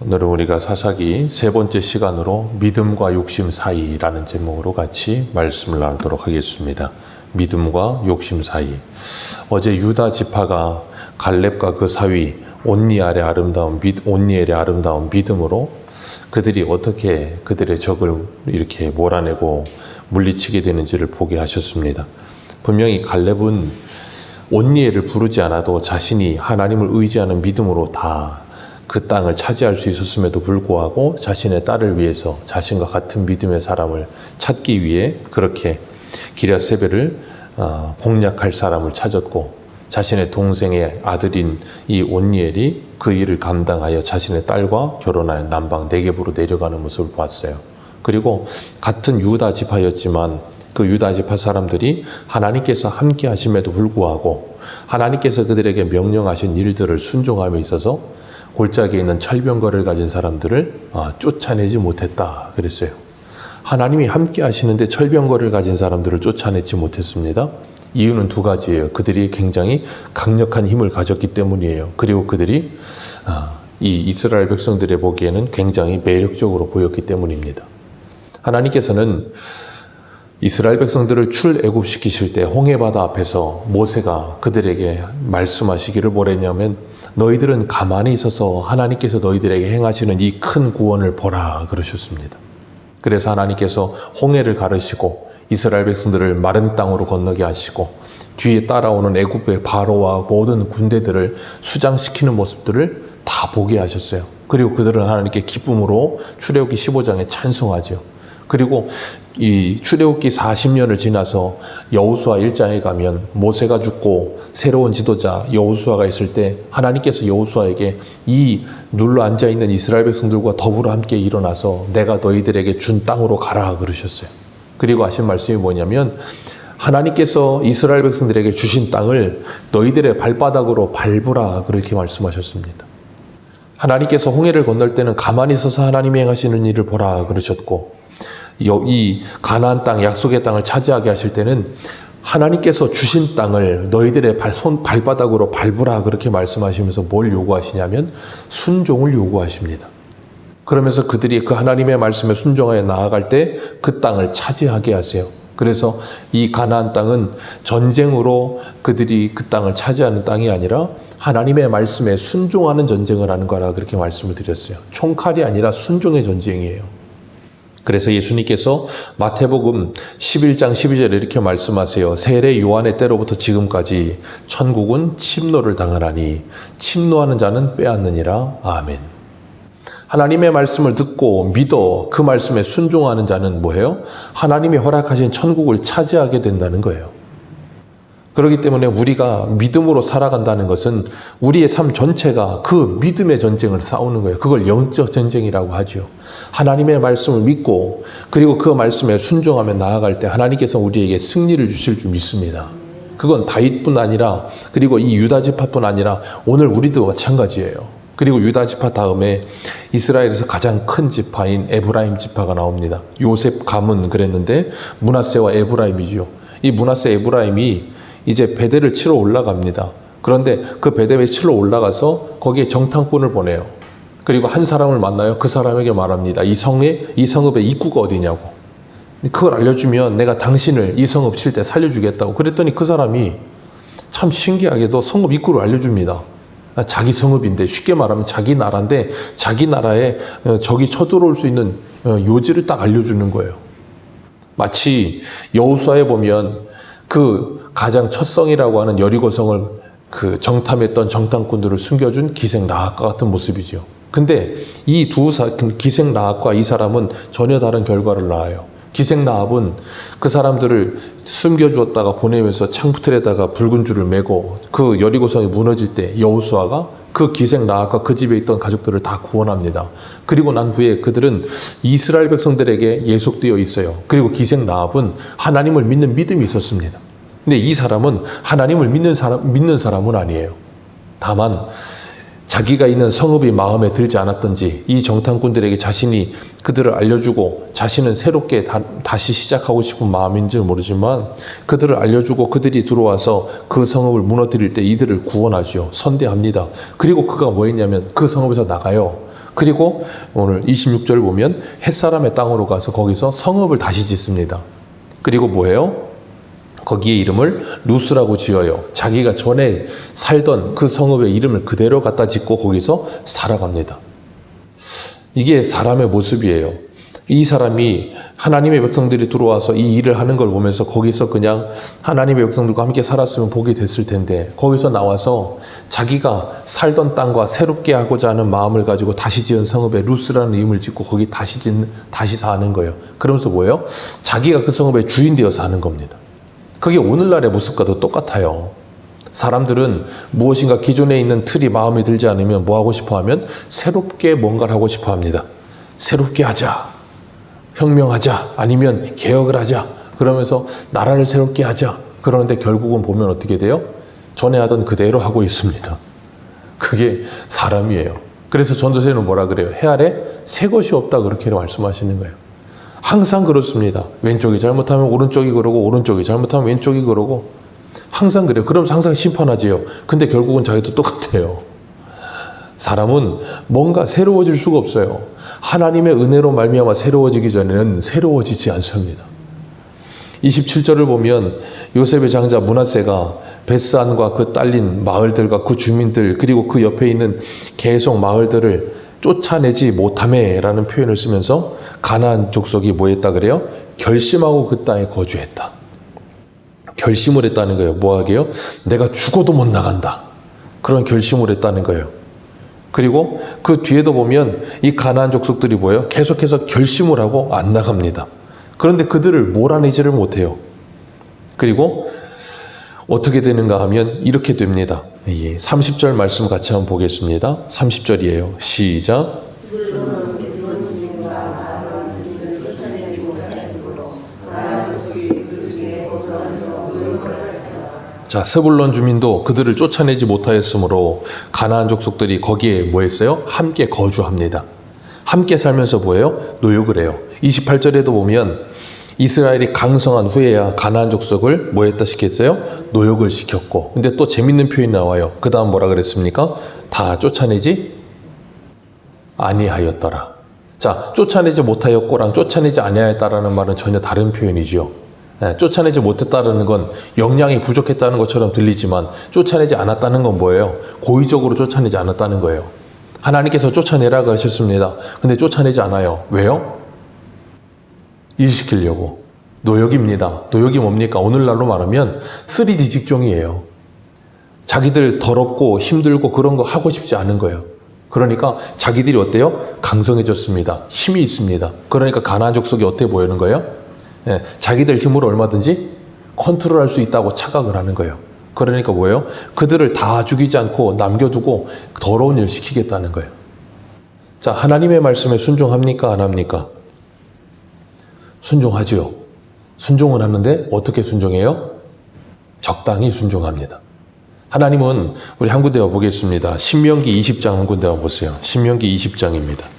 오늘은 우리가 사사기 세 번째 시간으로 믿음과 욕심 사이라는 제목으로 같이 말씀을 나누도록 하겠습니다. 믿음과 욕심 사이. 어제 유다 지파가 갈렙과 그 사위 온니엘의 아름다운 믿음으로 그들이 어떻게 그들의 적을 이렇게 몰아내고 물리치게 되는지를 보게 하셨습니다. 분명히 갈렙은 온니엘을 부르지 않아도 자신이 하나님을 의지하는 믿음으로 다 그 땅을 차지할 수 있었음에도 불구하고 자신의 딸을 위해서 자신과 같은 믿음의 사람을 찾기 위해 그렇게 기랴세벨을 공략할 사람을 찾았고, 자신의 동생의 아들인 이 온니엘이 그 일을 감당하여 자신의 딸과 결혼하여 남방 네겝으로 내려가는 모습을 봤어요. 그리고 같은 유다 지파였지만 그 유다 지파 사람들이 하나님께서 함께 하심에도 불구하고 하나님께서 그들에게 명령하신 일들을 순종함에 있어서 골짜기에 있는 철병거를 가진 사람들을 쫓아내지 못했다 그랬어요. 하나님이 함께 하시는데 철병거를 가진 사람들을 쫓아내지 못했습니다. 이유는 두 가지예요. 그들이 굉장히 강력한 힘을 가졌기 때문이에요. 그리고 그들이 이 이스라엘 백성들의 보기에는 굉장히 매력적으로 보였기 때문입니다. 하나님께서는 이스라엘 백성들을 출애굽시키실 때 홍해바다 앞에서 모세가 그들에게 말씀하시기를 뭐랬냐면, 너희들은 가만히 있어서 하나님께서 너희들에게 행하시는 이 큰 구원을 보라 그러셨습니다. 그래서 하나님께서 홍해를 가르시고 이스라엘 백성들을 마른 땅으로 건너게 하시고 뒤에 따라오는 애굽의 바로와 모든 군대들을 수장시키는 모습들을 다 보게 하셨어요. 그리고 그들은 하나님께 기쁨으로 출애굽기 15장에 찬송하죠. 그리고 이 출애굽기 40년을 지나서 여호수아 1장에 가면 모세가 죽고 새로운 지도자 여호수아가 있을 때 하나님께서 여호수아에게 이 눌러 앉아있는 이스라엘 백성들과 더불어 함께 일어나서 내가 너희들에게 준 땅으로 가라 그러셨어요. 그리고 하신 말씀이 뭐냐면, 하나님께서 이스라엘 백성들에게 주신 땅을 너희들의 발바닥으로 밟으라 그렇게 말씀하셨습니다. 하나님께서 홍해를 건널 때는 가만히 서서 하나님이 행하시는 일을 보라 그러셨고, 이 가나안 땅, 약속의 땅을 차지하게 하실 때는 하나님께서 주신 땅을 너희들의 발바닥으로 밟으라 그렇게 말씀하시면서 뭘 요구하시냐면 순종을 요구하십니다. 그러면서 그들이 그 하나님의 말씀에 순종하여 나아갈 때 그 땅을 차지하게 하세요. 그래서 이 가나안 땅은 전쟁으로 그들이 그 땅을 차지하는 땅이 아니라 하나님의 말씀에 순종하는 전쟁을 하는 거라 그렇게 말씀을 드렸어요. 총칼이 아니라 순종의 전쟁이에요. 그래서 예수님께서 마태복음 11장 12절에 이렇게 말씀하세요. 세례 요한의 때로부터 지금까지 천국은 침노를 당하나니 침노하는 자는 빼앗느니라. 아멘. 하나님의 말씀을 듣고 믿어 그 말씀에 순종하는 자는 뭐예요? 하나님이 허락하신 천국을 차지하게 된다는 거예요. 그렇기 때문에 우리가 믿음으로 살아간다는 것은 우리의 삶 전체가 그 믿음의 전쟁을 싸우는 거예요. 그걸 영적 전쟁이라고 하죠. 하나님의 말씀을 믿고 그리고 그 말씀에 순종하며 나아갈 때 하나님께서 우리에게 승리를 주실 줄 믿습니다. 그건 다윗뿐 아니라 그리고 이 유다 지파뿐 아니라 오늘 우리도 마찬가지예요. 그리고 유다 지파 다음에 이스라엘에서 가장 큰 지파인 에브라임 지파가 나옵니다. 요셉 가문 그랬는데 므낫세와 에브라임이죠. 이 므낫세 에브라임이 이제 베델을 치러 올라갑니다. 그런데 그 베델에 치러 올라가서 거기에 정탐꾼을 보내요. 그리고 한 사람을 만나요. 그 사람에게 말합니다. 이 성읍의 입구가 어디냐고. 그걸 알려주면 내가 당신을 이 성읍 칠 때 살려주겠다고. 그랬더니 그 사람이 참 신기하게도 성읍 입구를 알려줍니다. 자기 성읍인데, 쉽게 말하면 자기 나라인데 자기 나라에 적이 쳐들어올 수 있는 요지를 딱 알려주는 거예요. 마치 여호수아에 보면 그 가장 첫성이라고 하는 여리고성을 그 정탐했던 정탐꾼들을 숨겨준 기생 라합과 같은 모습이죠. 근데 이 기생 라합과 이 사람은 전혀 다른 결과를 낳아요. 기생 라합은 그 사람들을 숨겨주었다가 보내면서 창틀에다가 붉은 줄을 메고 그 여리고성이 무너질 때 여호수아가 그 기생 라합과 그 집에 있던 가족들을 다 구원합니다. 그리고 난 후에 그들은 이스라엘 백성들에게 예속되어 있어요. 그리고 기생 라합은 하나님을 믿는 믿음이 있었습니다. 근데 이 사람은 하나님을 믿는 사람은 아니에요. 다만 자기가 있는 성읍이 마음에 들지 않았던지 이 정탐꾼들에게 자신이 그들을 알려주고 자신은 새롭게 다시 시작하고 싶은 마음인지 모르지만 그들을 알려주고 그들이 들어와서 그 성읍을 무너뜨릴 때 이들을 구원하죠. 선대합니다. 그리고 그가 뭐 했냐면 그 성읍에서 나가요. 그리고 오늘 26절 보면 햇사람의 땅으로 가서 거기서 성읍을 다시 짓습니다. 그리고 뭐예요? 거기에 이름을 루스라고 지어요. 자기가 전에 살던 그 성읍의 이름을 그대로 갖다 짓고 거기서 살아갑니다. 이게 사람의 모습이에요. 이 사람이 하나님의 백성들이 들어와서 이 일을 하는 걸 보면서 거기서 그냥 하나님의 백성들과 함께 살았으면 복이 됐을 텐데 거기서 나와서 자기가 살던 땅과 새롭게 하고자 하는 마음을 가지고 다시 지은 성읍에 루스라는 이름을 짓고 거기 다시 사는 거예요. 그러면서 뭐예요? 자기가 그 성읍의 주인 되어 사는 겁니다. 그게 오늘날의 모습과도 똑같아요. 사람들은 무엇인가 기존에 있는 틀이 마음에 들지 않으면 뭐 하고 싶어 하면 새롭게 뭔가를 하고 싶어 합니다. 새롭게 하자. 혁명하자. 아니면 개혁을 하자. 그러면서 나라를 새롭게 하자. 그러는데 결국은 보면 어떻게 돼요? 전에 하던 그대로 하고 있습니다. 그게 사람이에요. 그래서 전도서에는 뭐라 그래요? 해 아래 새 것이 없다 그렇게 말씀하시는 거예요. 항상 그렇습니다. 왼쪽이 잘못하면 오른쪽이 그러고 오른쪽이 잘못하면 왼쪽이 그러고 항상 그래요. 그럼 항상 심판하지요. 근데 결국은 자기도 똑같아요. 사람은 뭔가 새로워질 수가 없어요. 하나님의 은혜로 말미암아 새로워지기 전에는 새로워지지 않습니다. 27절을 보면 요셉의 장자 므낫세가 베스안과 그 딸린 마을들과 그 주민들 그리고 그 옆에 있는 계속 마을들을 쫓아내지 못하매라는 표현을 쓰면서 가나안 족속이 뭐 했다 그래요? 결심하고 그 땅에 거주했다. 결심을 했다는 거예요. 뭐 하게요? 내가 죽어도 못 나간다. 그런 결심을 했다는 거예요. 그리고 그 뒤에도 보면 이 가나안 족속들이 뭐예요? 계속해서 결심을 하고 안 나갑니다. 그런데 그들을 몰아내지를 못해요. 그리고 어떻게 되는가 하면 이렇게 됩니다. 30절 말씀 같이 한번 보겠습니다. 30절이에요. 시작. 자, 스불론 주민도 그들을 쫓아내지 못하였으므로 가나안 족속들이 거기에 뭐 했어요? 함께 거주합니다. 함께 살면서 뭐예요? 노역을 해요. 28절에도 보면 이스라엘이 강성한 후에야 가나안 족속을 뭐 했다 시켰어요? 노역을 시켰고. 근데 또 재밌는 표현이 나와요. 그 다음 뭐라 그랬습니까? 다 쫓아내지 아니하였더라. 자, 쫓아내지 못하였고랑 쫓아내지 아니하였다라는 말은 전혀 다른 표현이죠. 쫓아내지 못했다는 건 역량이 부족했다는 것처럼 들리지만 쫓아내지 않았다는 건 뭐예요? 고의적으로 쫓아내지 않았다는 거예요. 하나님께서 쫓아내라고 하셨습니다. 근데 쫓아내지 않아요. 왜요? 일시키려고. 노역입니다. 노역이 뭡니까? 오늘날로 말하면 3D 직종이에요. 자기들 더럽고 힘들고 그런 거 하고 싶지 않은 거예요. 그러니까 자기들이 어때요? 강성해졌습니다. 힘이 있습니다. 그러니까 가나안 족속이 어떻게 보이는 거예요? 자기들 힘으로 얼마든지 컨트롤할 수 있다고 착각을 하는 거예요. 그러니까 뭐예요? 그들을 다 죽이지 않고 남겨두고 더러운 일 시키겠다는 거예요. 자, 하나님의 말씀에 순종합니까? 안 합니까? 순종하지요. 순종은 하는데 어떻게 순종해요? 적당히 순종합니다. 하나님은 우리 한 군데 보겠습니다. 신명기 20장 한 군데 보세요. 신명기 20장입니다.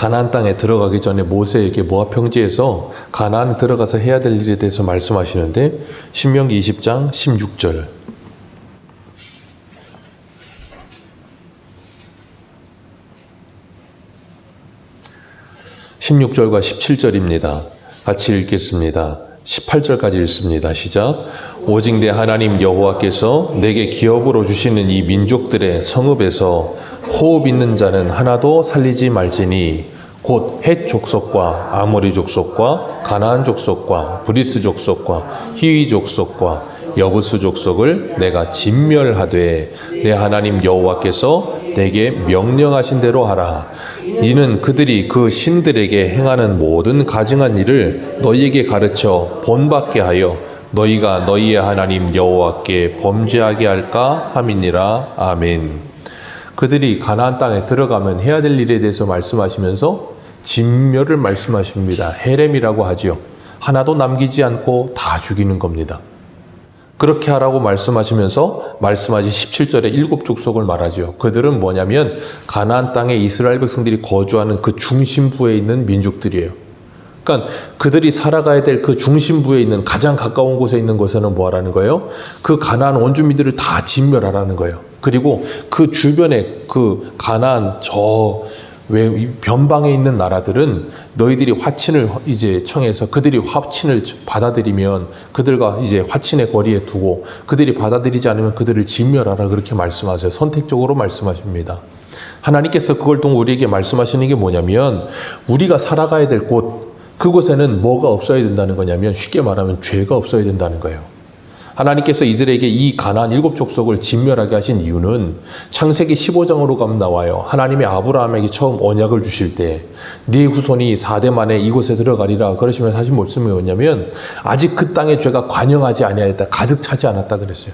가나안 땅에 들어가기 전에 모세에게 모압 평지에서 가나안 들어가서 해야 될 일에 대해서 말씀하시는데 신명기 20장 16절 16절과 17절입니다. 같이 읽겠습니다. 18절까지 읽습니다. 시작. 오직 내 하나님 여호와께서 내게 기업으로 주시는 이 민족들의 성읍에서 호흡 있는 자는 하나도 살리지 말지니 곧 헷 족속과 아모리 족속과 가나안 족속과 브리스 족속과 히위 족속과 여부스 족속을 내가 진멸하되 내 하나님 여호와께서 내게 명령하신 대로 하라. 이는 그들이 그 신들에게 행하는 모든 가증한 일을 너희에게 가르쳐 본받게 하여 너희가 너희의 하나님 여호와께 범죄하게 할까 함이니라. 아멘. 그들이 가나안 땅에 들어가면 해야 될 일에 대해서 말씀하시면서 진멸을 말씀하십니다. 헤렘이라고 하지요. 하나도 남기지 않고 다 죽이는 겁니다. 그렇게 하라고 말씀하시면서 말씀하신 17절에 7족속을 말하죠. 그들은 뭐냐면 가나안 땅에 이스라엘 백성들이 거주하는 그 중심부에 있는 민족들이에요. 그러니까 그들이 살아가야 될 그 중심부에 있는 가장 가까운 곳에 있는 곳에는 뭐 하라는 거예요? 그 가나안 원주민들을 다 진멸하라는 거예요. 그리고 그 주변에 그 가나안 왜 변방에 있는 나라들은 너희들이 화친을 이제 청해서 그들이 화친을 받아들이면 그들과 이제 화친의 거리에 두고 그들이 받아들이지 않으면 그들을 진멸하라 그렇게 말씀하세요. 선택적으로 말씀하십니다. 하나님께서 그걸 통해 우리에게 말씀하시는 게 뭐냐면 우리가 살아가야 될 곳 그곳에는 뭐가 없어야 된다는 거냐면 쉽게 말하면 죄가 없어야 된다는 거예요. 하나님께서 이들에게 이 가나안 7족속을 진멸하게 하신 이유는 창세기 15장으로 가면 나와요. 하나님이 아브라함에게 처음 언약을 주실 때 네 후손이 4대 만에 이곳에 들어가리라 그러시면 사실 말씀이 뭐냐면 아직 그 땅의 죄가 관영하지 아니하였다. 가득 차지 않았다 그랬어요.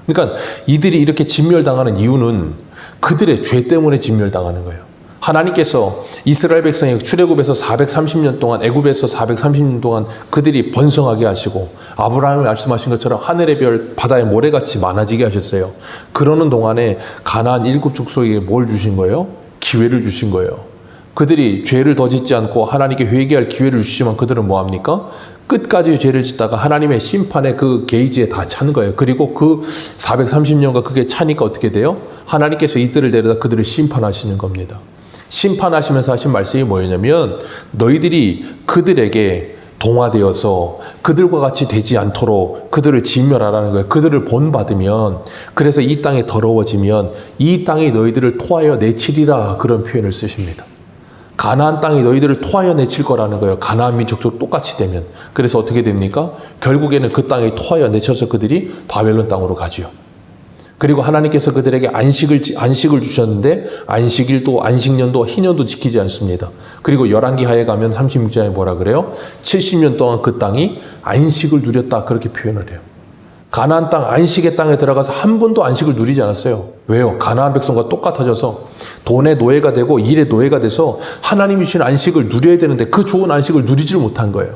그러니까 이들이 이렇게 진멸당하는 이유는 그들의 죄 때문에 진멸당하는 거예요. 하나님께서 이스라엘 백성이 출애굽에서 430년 동안 애굽에서 430년 동안 그들이 번성하게 하시고 아브라함이 말씀하신 것처럼 하늘의 별 바다의 모래같이 많아지게 하셨어요. 그러는 동안에 가나안 7족속에게 뭘 주신 거예요? 기회를 주신 거예요. 그들이 죄를 더 짓지 않고 하나님께 회개할 기회를 주시면 그들은 뭐합니까? 끝까지 죄를 짓다가 하나님의 심판의 그 게이지에 다 찬 거예요. 그리고 그 430년간 그게 차니까 어떻게 돼요? 하나님께서 이들을 데려다 그들을 심판하시는 겁니다. 심판하시면서 하신 말씀이 뭐였냐면 너희들이 그들에게 동화되어서 그들과 같이 되지 않도록 그들을 진멸하라는 거예요. 그들을 본받으면 그래서 이 땅이 더러워지면 이 땅이 너희들을 토하여 내치리라 그런 표현을 쓰십니다. 가나안 땅이 너희들을 토하여 내칠 거라는 거예요. 가나안 민족도 똑같이 되면. 그래서 어떻게 됩니까? 결국에는 그 땅이 토하여 내쳐서 그들이 바벨론 땅으로 가죠. 그리고 하나님께서 그들에게 안식을 주셨는데 안식일도 안식년도 희년도 지키지 않습니다. 그리고 열왕기 하에 가면 36장에 뭐라 그래요? 70년 동안 그 땅이 안식을 누렸다 그렇게 표현을 해요. 가나안 땅 안식의 땅에 들어가서 한 번도 안식을 누리지 않았어요. 왜요? 가나안 백성과 똑같아져서 돈의 노예가 되고 일의 노예가 돼서 하나님이 주신 안식을 누려야 되는데 그 좋은 안식을 누리지를 못한 거예요.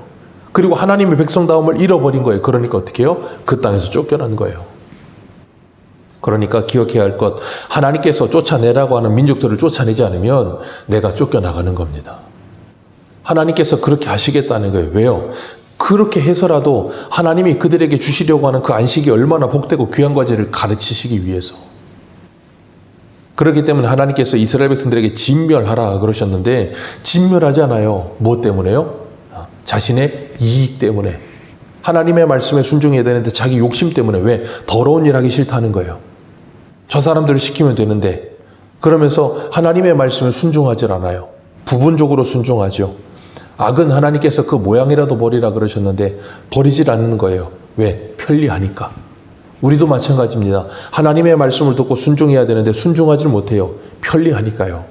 그리고 하나님의 백성다움을 잃어버린 거예요. 그러니까 어떻게 해요? 그 땅에서 쫓겨난 거예요. 그러니까 기억해야 할 것, 하나님께서 쫓아내라고 하는 민족들을 쫓아내지 않으면 내가 쫓겨나가는 겁니다. 하나님께서 그렇게 하시겠다는 거예요. 왜요? 그렇게 해서라도 하나님이 그들에게 주시려고 하는 그 안식이 얼마나 복되고 귀한 과제를 가르치시기 위해서. 그렇기 때문에 하나님께서 이스라엘 백성들에게 진멸하라 그러셨는데 진멸하지 않아요. 무엇 때문에요? 자신의 이익 때문에. 하나님의 말씀에 순종해야 되는데 자기 욕심 때문에 왜? 더러운 일 하기 싫다는 거예요. 저 사람들을 시키면 되는데 그러면서 하나님의 말씀에 순종하지 않아요. 부분적으로 순종하죠. 악은 하나님께서 그 모양이라도 버리라 그러셨는데 버리질 않는 거예요. 왜? 편리하니까. 우리도 마찬가지입니다. 하나님의 말씀을 듣고 순종해야 되는데 순종하지 못해요. 편리하니까요.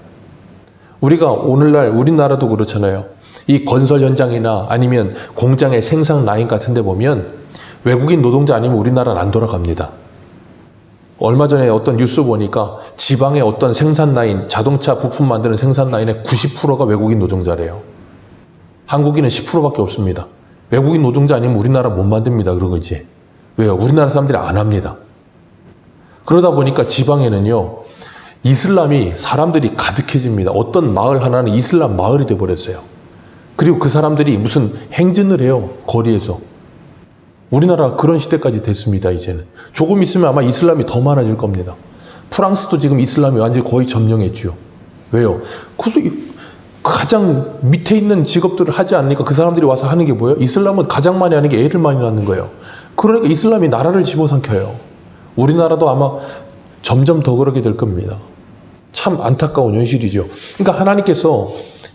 우리가 오늘날 우리나라도 그렇잖아요. 이 건설 현장이나 아니면 공장의 생산 라인 같은 데 보면 외국인 노동자 아니면 우리나라는 안 돌아갑니다. 얼마 전에 어떤 뉴스 보니까 지방의 어떤 생산 라인, 자동차 부품 만드는 생산 라인의 90%가 외국인 노동자래요. 한국인은 10%밖에 없습니다. 외국인 노동자 아니면 우리나라 못 만듭니다. 그런 거지. 왜요? 우리나라 사람들이 안 합니다. 그러다 보니까 지방에는요, 이슬람이 사람들이 가득해집니다. 어떤 마을 하나는 이슬람 마을이 돼버렸어요. 그리고 그 사람들이 무슨 행진을 해요. 거리에서. 우리나라 그런 시대까지 됐습니다. 이제는. 조금 있으면 아마 이슬람이 더 많아질 겁니다. 프랑스도 지금 이슬람이 완전히 거의 점령했죠. 왜요? 그래서 가장 밑에 있는 직업들을 하지 않으니까 그 사람들이 와서 하는 게 뭐예요? 이슬람은 가장 많이 하는 게 애를 많이 낳는 거예요. 그러니까 이슬람이 나라를 집어삼켜요. 우리나라도 아마 점점 더 그렇게 될 겁니다. 참 안타까운 현실이죠. 그러니까 하나님께서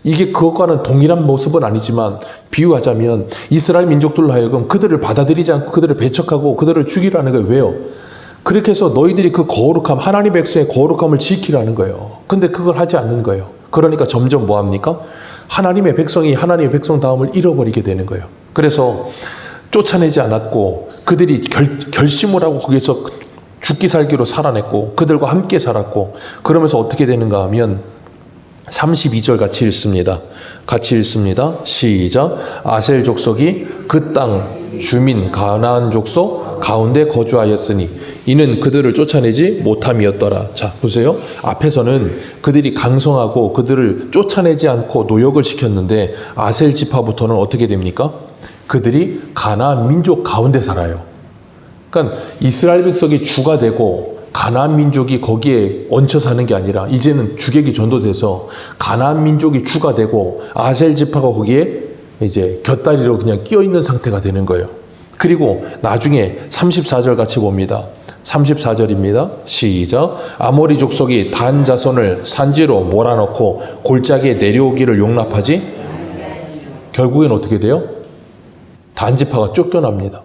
이게 그것과는 동일한 모습은 아니지만 비유하자면 이스라엘 민족들로 하여금 그들을 받아들이지 않고 그들을 배척하고 그들을 죽이라는 거예요. 왜요? 그렇게 해서 너희들이 그 거룩함, 하나님 백성의 거룩함을 지키라는 거예요. 근데 그걸 하지 않는 거예요. 그러니까 점점 뭐합니까? 하나님의 백성이 하나님의 백성다움을 잃어버리게 되는 거예요. 그래서 쫓아내지 않았고 그들이 결심을 하고 거기서 죽기 살기로 살아냈고 그들과 함께 살았고 그러면서 어떻게 되는가 하면 32절 같이 읽습니다. 같이 읽습니다. 시작. 아셀 족속이 그 땅 주민 가나안 족속 가운데 거주하였으니 이는 그들을 쫓아내지 못함이었더라. 자, 보세요. 앞에서는 그들이 강성하고 그들을 쫓아내지 않고 노역을 시켰는데 아셀 지파부터는 어떻게 됩니까? 그들이 가나안 민족 가운데 살아요. 그러니까 이스라엘 백성이 주가 되고 가나안 민족이 거기에 얹혀 사는 게 아니라 이제는 주객이 전도돼서 가나안 민족이 주가 되고 아셀 지파가 거기에 이제 곁다리로 그냥 끼어 있는 상태가 되는 거예요. 그리고 나중에 34절 같이 봅니다. 34절입니다. 시작. 아모리 족속이 단 자손을 산지로 몰아넣고 골짜기에 내려오기를 용납하지. 결국엔 어떻게 돼요? 단지파가 쫓겨납니다.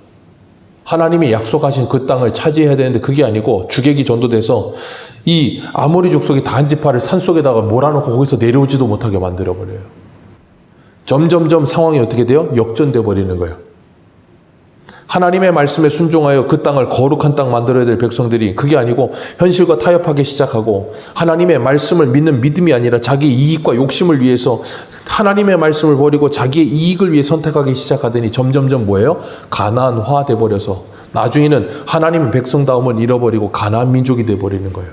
하나님이 약속하신 그 땅을 차지해야 되는데 그게 아니고 주객이 전도돼서 이 아모리 족속이 단지파를 산속에다가 몰아넣고 거기서 내려오지도 못하게 만들어버려요. 점점점 상황이 어떻게 돼요? 역전돼 버리는 거예요. 하나님의 말씀에 순종하여 그 땅을 거룩한 땅 만들어야 될 백성들이 그게 아니고 현실과 타협하기 시작하고 하나님의 말씀을 믿는 믿음이 아니라 자기 이익과 욕심을 위해서 하나님의 말씀을 버리고 자기의 이익을 위해 선택하기 시작하더니 점점점 뭐예요? 가나안화 돼버려서 나중에는 하나님의 백성다움을 잃어버리고 가나안 민족이 돼버리는 거예요.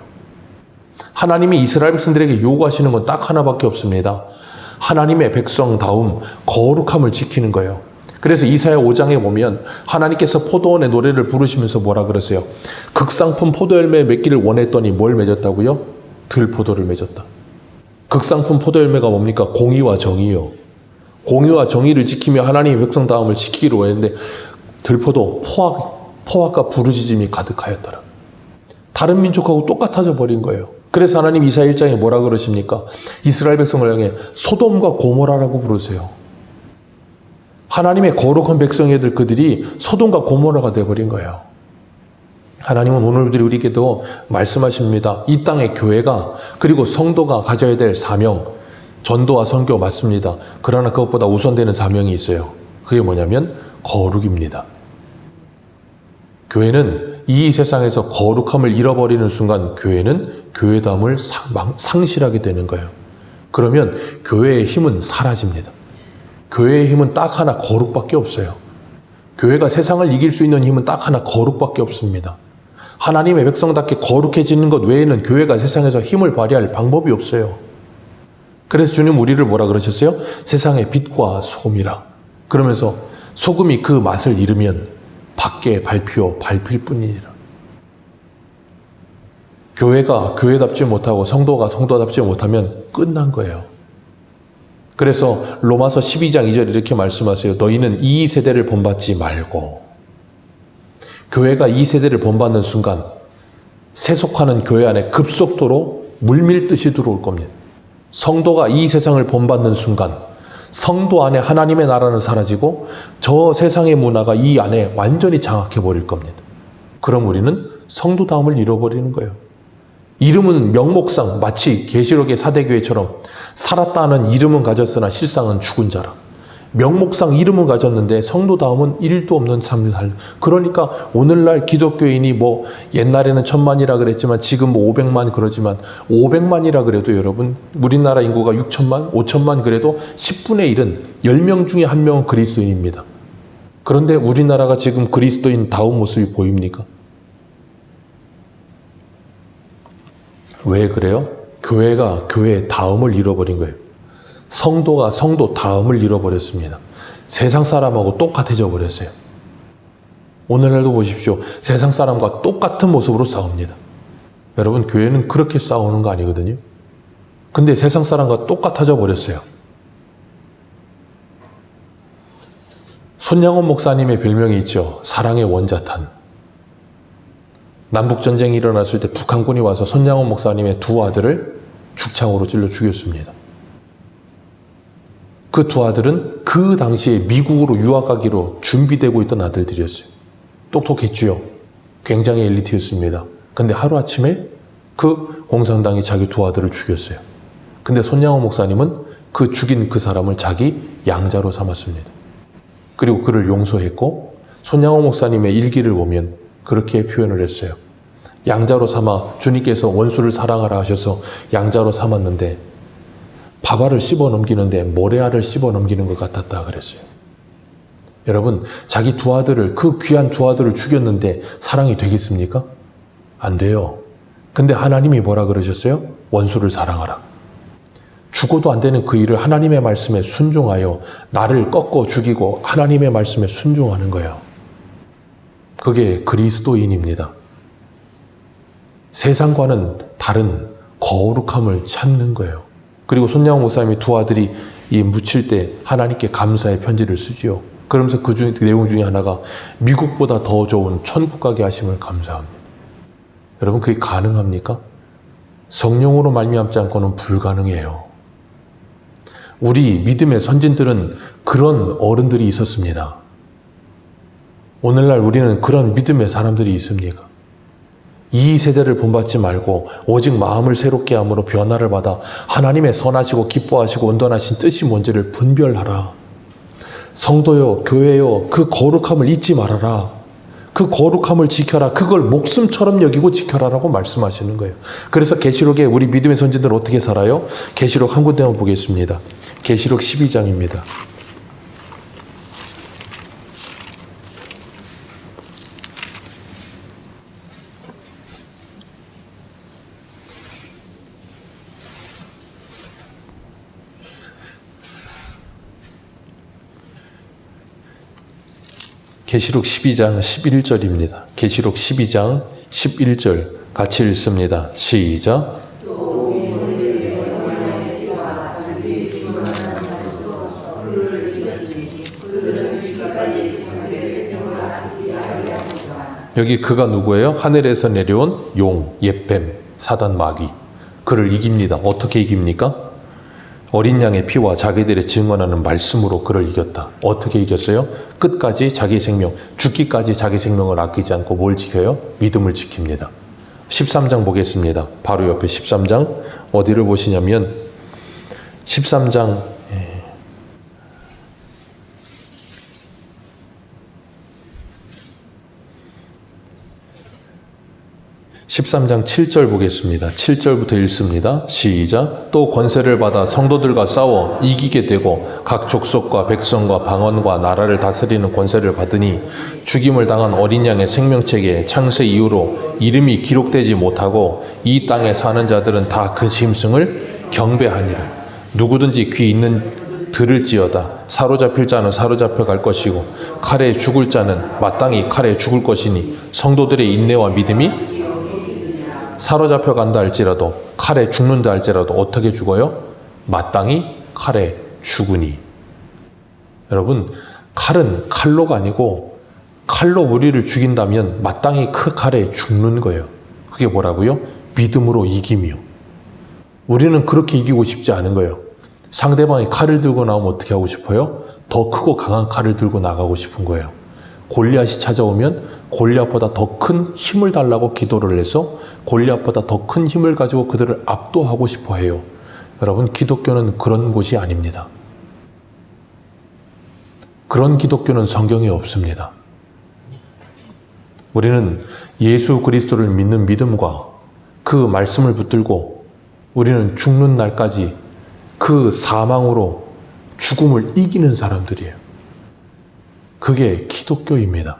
하나님이 이스라엘 백성들에게 요구하시는 건 딱 하나밖에 없습니다. 하나님의 백성다움, 거룩함을 지키는 거예요. 그래서 이사야 5장에 보면 하나님께서 포도원의 노래를 부르시면서 뭐라 그러세요? 극상품 포도열매 맺기를 원했더니 뭘 맺었다고요? 들포도를 맺었다. 극상품 포도열매가 뭡니까? 공의와 정의요. 공의와 정의를 지키며 하나님의 백성다움을 지키기로 했는데 들포도 포악과 부르짖음이 가득하였더라. 다른 민족하고 똑같아져 버린 거예요. 그래서 하나님 이사야 1장에 뭐라 그러십니까? 이스라엘 백성을 향해 소돔과 고모라라고 부르세요. 하나님의 거룩한 백성애들 그들이 소돔과 고모라가 되어버린 거예요. 하나님은 오늘 우리에게도 말씀하십니다. 이 땅의 교회가 그리고 성도가 가져야 될 사명, 전도와 선교 맞습니다. 그러나 그것보다 우선되는 사명이 있어요. 그게 뭐냐면 거룩입니다. 교회는 이 세상에서 거룩함을 잃어버리는 순간 교회는 교회다움을 상실하게 되는 거예요. 그러면 교회의 힘은 사라집니다. 교회의 힘은 딱 하나 거룩밖에 없어요. 교회가 세상을 이길 수 있는 힘은 딱 하나 거룩밖에 없습니다. 하나님의 백성답게 거룩해지는 것 외에는 교회가 세상에서 힘을 발휘할 방법이 없어요. 그래서 주님 우리를 뭐라 그러셨어요? 세상의 빛과 소금이라. 그러면서 소금이 그 맛을 잃으면 밖에 밟힐 뿐이니라. 교회가 교회답지 못하고 성도가 성도답지 못하면 끝난 거예요. 그래서 로마서 12장 2절 이렇게 말씀하세요. 너희는 이 세대를 본받지 말고. 교회가 이 세대를 본받는 순간 세속하는 교회 안에 급속도로 물밀듯이 들어올 겁니다. 성도가 이 세상을 본받는 순간 성도 안에 하나님의 나라는 사라지고 저 세상의 문화가 이 안에 완전히 장악해 버릴 겁니다. 그럼 우리는 성도다움을 잃어버리는 거예요. 이름은 명목상 마치 계시록의 사대교회처럼 살았다는 이름은 가졌으나 실상은 죽은 자라. 명목상 이름은 가졌는데 성도다움은 1도 없는 삶을 살려. 그러니까 오늘날 기독교인이 뭐 옛날에는 1000만이라 그랬지만 지금 뭐 500만 그러지만 500만이라 그래도 여러분 우리나라 인구가 6천만, 5천만 그래도 10분의 1은 10명 중에 1명은 그리스도인입니다. 그런데 우리나라가 지금 그리스도인다운 모습이 보입니까? 왜 그래요? 교회가 교회의 다음을 잃어버린 거예요. 성도가 성도 다음을 잃어버렸습니다. 세상 사람하고 똑같아져 버렸어요. 오늘날도 보십시오. 세상 사람과 똑같은 모습으로 싸웁니다. 여러분 교회는 그렇게 싸우는 거 아니거든요. 근데 세상 사람과 똑같아져 버렸어요. 손양원 목사님의 별명이 있죠. 사랑의 원자탄. 남북전쟁이 일어났을 때 북한군이 와서 손양원 목사님의 두 아들을 죽창으로 찔러 죽였습니다. 그 두 아들은 그 당시에 미국으로 유학 가기로 준비되고 있던 아들들이었어요. 똑똑했죠. 굉장히 엘리트였습니다. 근데 하루아침에 그 공산당이 자기 두 아들을 죽였어요. 근데 손양원 목사님은 그 죽인 그 사람을 자기 양자로 삼았습니다. 그리고 그를 용서했고 손양원 목사님의 일기를 보면 그렇게 표현을 했어요. 양자로 삼아 주님께서 원수를 사랑하라 하셔서 양자로 삼았는데 밥알을 씹어 넘기는데 모래알을 씹어 넘기는 것 같았다 그랬어요. 여러분 자기 두 아들을 그 귀한 두 아들을 죽였는데 사랑이 되겠습니까? 안 돼요. 근데 하나님이 뭐라 그러셨어요? 원수를 사랑하라. 죽어도 안 되는 그 일을 하나님의 말씀에 순종하여 나를 꺾어 죽이고 하나님의 말씀에 순종하는 거예요. 그게 그리스도인입니다. 세상과는 다른 거룩함을 찾는 거예요. 그리고 손양호 목사님이 두 아들이 이 묻힐 때 하나님께 감사의 편지를 쓰지요. 그러면서 그 내용 중에 하나가 미국보다 더 좋은 천국 가게 하심을 감사합니다. 여러분, 그게 가능합니까? 성령으로 말미암지 않고는 불가능해요. 우리 믿음의 선진들은 그런 어른들이 있었습니다. 오늘날 우리는 그런 믿음의 사람들이 있습니까? 이 세대를 본받지 말고 오직 마음을 새롭게 함으로 변화를 받아 하나님의 선하시고 기뻐하시고 온전하신 뜻이 뭔지를 분별하라. 성도요, 교회요, 그 거룩함을 잊지 말아라. 그 거룩함을 지켜라. 그걸 목숨처럼 여기고 지켜라라고 말씀하시는 거예요. 그래서 계시록에 우리 믿음의 선진들은 어떻게 살아요? 계시록 한 군데만 보겠습니다. 계시록 12장입니다. 계시록 12장 11절입니다. 계시록 12장 11절 같이 읽습니다. 시작. 여기 그가 누구예요? 하늘에서 내려온 용, 옛뱀, 사단 마귀. 그를 이깁니다. 어떻게 이깁니까? 어린 양의 피와 자기들의 증언하는 말씀으로 그를 이겼다. 어떻게 이겼어요? 끝까지 자기 생명, 죽기까지 자기 생명을 아끼지 않고 뭘 지켜요? 믿음을 지킵니다. 13장 보겠습니다. 바로 옆에 13장 어디를 보시냐면 13장 13장 7절 보겠습니다. 7절부터 읽습니다. 시작. 또 권세를 받아 성도들과 싸워 이기게 되고 각 족속과 백성과 방언과 나라를 다스리는 권세를 받으니 죽임을 당한 어린 양의 생명책에 창세 이후로 이름이 기록되지 못하고 이 땅에 사는 자들은 다 그 짐승을 경배하니라. 누구든지 귀 있는 들을지어다. 사로잡힐 자는 사로잡혀 갈 것이고 칼에 죽을 자는 마땅히 칼에 죽을 것이니 성도들의 인내와 믿음이 사로잡혀 간다 할지라도 칼에 죽는다 할지라도 어떻게 죽어요? 마땅히 칼에 죽으니. 여러분, 칼은 칼로가 아니고 칼로 우리를 죽인다면 마땅히 그 칼에 죽는 거예요. 그게 뭐라고요? 믿음으로 이기며. 우리는 그렇게 이기고 싶지 않은 거예요. 상대방이 칼을 들고 나오면 어떻게 하고 싶어요? 더 크고 강한 칼을 들고 나가고 싶은 거예요. 골리앗이 찾아오면 골리앗보다 더 큰 힘을 달라고 기도를 해서 골리앗보다 더 큰 힘을 가지고 그들을 압도하고 싶어 해요. 여러분, 기독교는 그런 곳이 아닙니다. 그런 기독교는 성경에 없습니다. 우리는 예수 그리스도를 믿는 믿음과 그 말씀을 붙들고 우리는 죽는 날까지 그 사망으로 죽음을 이기는 사람들이에요. 그게 기독교입니다.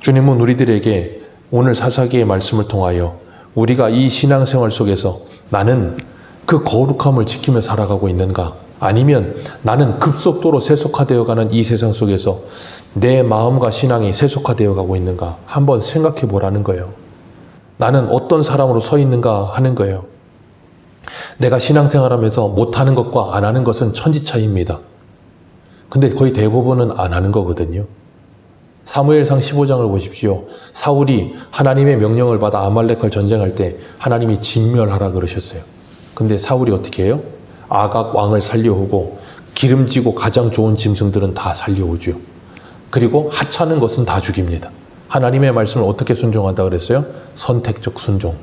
주님은 우리들에게 오늘 사사기의 말씀을 통하여 우리가 이 신앙생활 속에서 나는 그 거룩함을 지키며 살아가고 있는가? 아니면 나는 급속도로 세속화되어가는 이 세상 속에서 내 마음과 신앙이 세속화되어 가고 있는가? 한번 생각해 보라는 거예요. 나는 어떤 사람으로 서 있는가 하는 거예요. 내가 신앙생활하면서 못하는 것과 안 하는 것은 천지 차이입니다. 근데 거의 대부분은 안 하는 거거든요. 사무엘상 15장을 보십시오. 사울이 하나님의 명령을 받아 아말렉을 전쟁할 때 하나님이 진멸하라 그러셨어요. 근데 사울이 어떻게 해요? 아각 왕을 살려오고 기름지고 가장 좋은 짐승들은 다 살려오죠. 그리고 하찮은 것은 다 죽입니다. 하나님의 말씀을 어떻게 순종한다 그랬어요? 선택적 순종.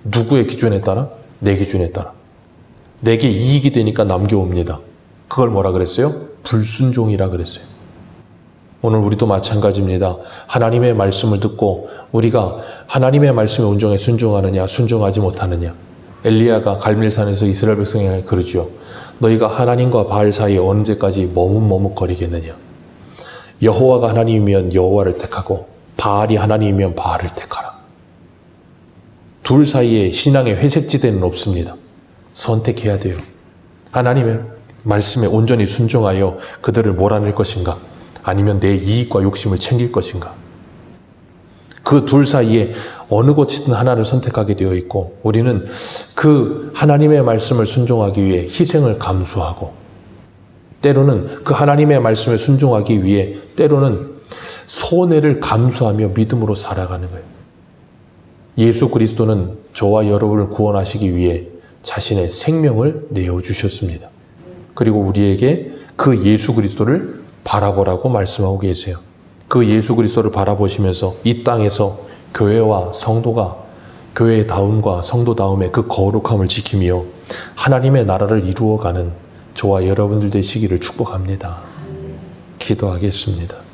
누구의 기준에 따라? 내 기준에 따라. 내게 이익이 되니까 남겨옵니다. 그걸 뭐라 그랬어요? 불순종이라 그랬어요. 오늘 우리도 마찬가지입니다. 하나님의 말씀을 듣고 우리가 하나님의 말씀에 온전히 순종하느냐 순종하지 못하느냐. 엘리야가 갈멜산에서 이스라엘 백성에게 그러죠. 너희가 하나님과 바알 사이에 언제까지 머뭇머뭇거리겠느냐. 여호와가 하나님이면 여호와를 택하고 바알이 하나님이면 바알을 택하라. 둘 사이에 신앙의 회색지대는 없습니다. 선택해야 돼요. 하나님의 말씀에 온전히 순종하여 그들을 몰아낼 것인가? 아니면 내 이익과 욕심을 챙길 것인가? 그 둘 사이에 어느 곳이든 하나를 선택하게 되어 있고, 우리는 그 하나님의 말씀을 순종하기 위해 희생을 감수하고, 때로는 그 하나님의 말씀에 순종하기 위해 때로는 손해를 감수하며 믿음으로 살아가는 거예요. 예수 그리스도는 저와 여러분을 구원하시기 위해 자신의 생명을 내어주셨습니다. 그리고 우리에게 그 예수 그리스도를 바라보라고 말씀하고 계세요. 그 예수 그리스도를 바라보시면서 이 땅에서 교회와 성도가 교회의 다움과 성도다움의 그 거룩함을 지키며 하나님의 나라를 이루어가는 저와 여러분들 되시기를 축복합니다. 기도하겠습니다.